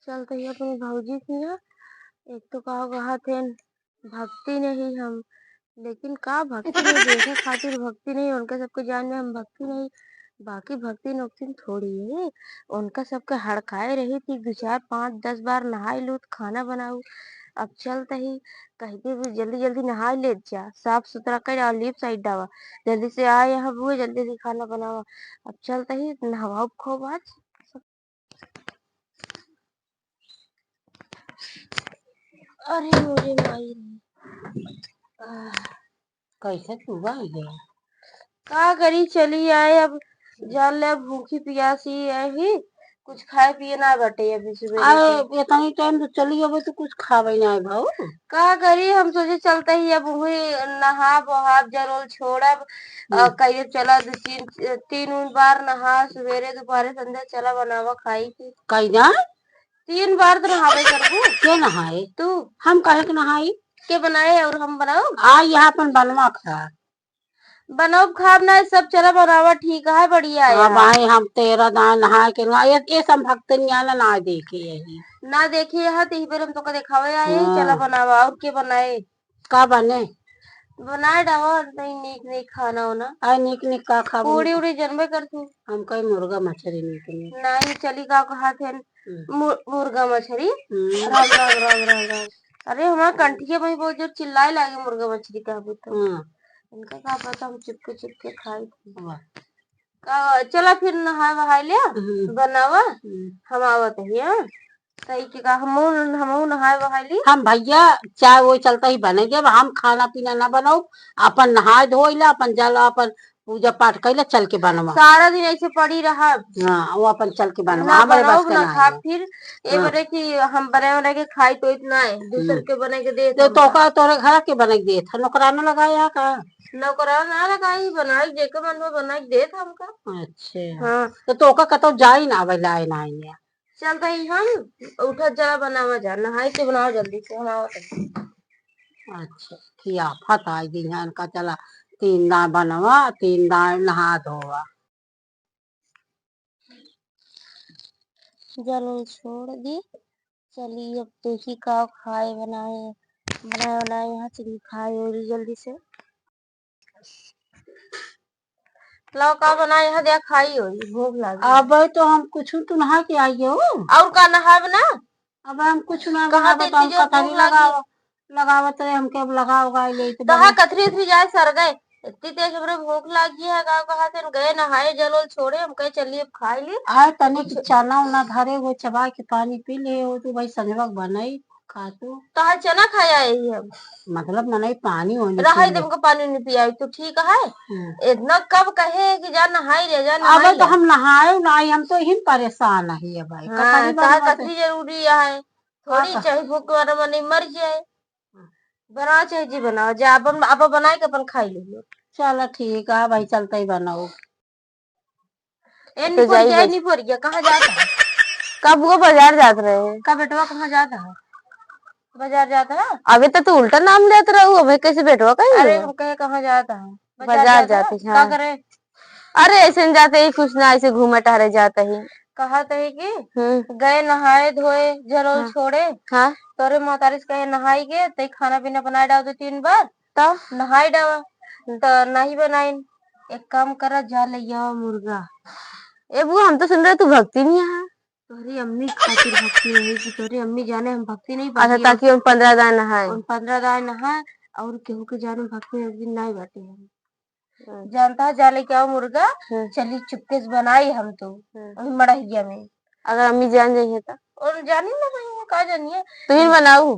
चलते ही अपनी भौजी थी ना। एक तो कहा थे भक्ति नहीं हम, लेकिन का भक्ति नहीं देखे खातिर भक्ति नहीं, उनके सबके जान में हम भक्ति नहीं। बाकी भक्ति नौक्तिन थोड़ी है। उनका सबके हड़काए रही थी, 2 4 5 10 बार नहाई लू खाना बनाऊ। अब चलते ही कहते भी जल्दी जल्दी नहा ले जा, साफ सुथरा कर और लीप साइड डावा, जल्दी से आ यहाँ बुए, जल्दी से खाना बनावा। अब चलते ही नहवाओ खूब आज। अरे मुझे माई कैसे तू गया का करी, चली आए अब। जान ले अब भूखी प्यासी है, कुछ खाए पिए ना बटे अभी सुबह से। इतनी टाइम तो चली अब तो कुछ खावे ना है भाऊ। का करी, हम सोचे चलते ही अब वही नहा बहाब जरोल छोड़ब। कहिए चला 3 बार नहा, सवेरे दोपहर संध्या चला बनावा खाई थी। कही जा 3 बार तो नहावे करबू। के नहाए तू हम कहे के नहाई के बनाए और हम बनाओ। आ यहाँ अपन बनवा खा बनाओ खाब ना सब चला बनावा, ठीक है बढ़िया है। भाई हम तेरा दान नहा के ये सब भक्त ना देखे यही ना देखिए यहाँ तो बार हम तो दिखावे आए हैं, चला बनावा। और के बनाए का बने बनाए डावा नहीं नीक नीक खाना होना। नीक नीक का खा पूरी उड़ी जनबे कर तू। हम कहीं मुर्गा मछली नहीं चली का कहा थे मुर्गा मछली। राम राम राम राम राम। अरे हमारा कंठिया भाई बहुत जोर चिल्लाए लागे मुर्गा मछली का तो। इनका क्या पता, हम चिपके खाई थी। चला फिर नहा वहा लिया बनावा, हम आवत है सही के का हम नहाए वहा ली। हम भैया चाय वो चलता ही बने जब हम खाना पीना ना बनाओ, अपन नहाए धोइला, अपन जला, अपन पूजा पाठ कैला, चल के बनवा। सारा दिन ऐसे पड़ी रहा। वो अपन चल के बनवा ना बनाओ ना खा, फिर ये बने कि हम बने के खाई तो इतना है, दूसर के बने के दे तो तोरे घर के बने के दे था, नौकराना लगाया का नौकराना ना लगाई, बनाई जेके मन में बनाई दे था हमका। अच्छा हाँ तो कतो जाई ना लाए ना आइए चलता ही हम उठा जरा बनावा जा, नहाई के बनाओ जल्दी से हम आवत। अच्छा खियाफत आई दी का चला 3 दान बनवा 3 दान नहा धोवा। जल छोड़ दी, चलिए अब देखी का खाए बनाए यहाँ चलिए खाए और जल्दी से लाओ का बनाए यहाँ दिया खाई हो, भूख लगी। अब तो हम कुछ तो नहा के आई हो और का नहा बना। अब हम कुछ ना लगावत रहे हमके अब लगाओगा ले तो कथरी उथरी जाए सर गए, इतनी तेज हमरे भूख लगी है। गाँव कहा थे गए नहाए जल छोड़े, हम कहे चलिए खाई ली। आए तने की चना उना धरे वो चबा के पानी पी ले हो तो भाई संजवा बनाई खा तो चना खाया है हम, मतलब मनाई पानी होने रहा तुमको पानी नहीं पिया तो ठीक है। इतना कब कहे कि जा नहाई ले जा अब तो हम नहाए नहीं, हम तो ही परेशान है भाई। कतरी जरूरी है, थोड़ी चाहे भूख वाला मन मर जाए। बनाओ चाहे जी बनाओ, जा अब बनाए के अपन खाई लो। चलो ठीक है भाई, चलता ही बनाओ। नहीं पड़ गया कहाँ जाता है, कब वो बाजार जाते रहे का बेटवा, कहाँ जाता है बाजार जाता है। अभी तो तू उल्टा नाम लेते रहो, अभी कैसे बेटवा कहीं। अरे कहे कहाँ जाता है बाजार जाते हैं। क्या करे, अरे ऐसे जाते ही कुछ ना, ऐसे घूमे टहरे जाते ही। कहा तो है कि गए नहाए धोए जरोल छोड़े। हाँ तोरे मोतारिस कहे नहाई गए तो खाना पीना बनाए डाल दो 3 बार, तब नहाई डावा तो नहीं बनाई। एक काम करा जा ले मुर्गा। ए बुआ हम तो सुन रहे तू भक्ति नहीं है। तोरी अम्मी खातिर भक्ति नहीं की, तोरी अम्मी जाने हम भक्ति नहीं पाती। अच्छा ताकि उन 15 दान नहाए, उन 15 दान नहाए और केहू के जाने भक्ति एक दिन नहीं बाटे हम। जानता है जाले क्या मुर्गा, चली चुपके से बनाई हम तो मड़हिया में। अगर अम्मी जान जाइए तो और जानी ना भाई का जानिए तू ही बनाऊ,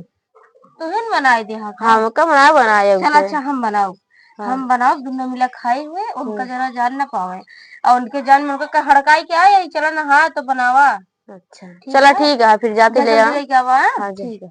तू ही बनाए दे। हाँ का बनाए चल अच्छा हम बनाओ। हम बनाओ दोनों मिला खाए हुए, उनका जरा जान ना पावे और उनके जान में उनका हड़काई क्या है, चला ना हाँ तो बनावा। अच्छा चला ठीक है फिर जाते ले ठीक है।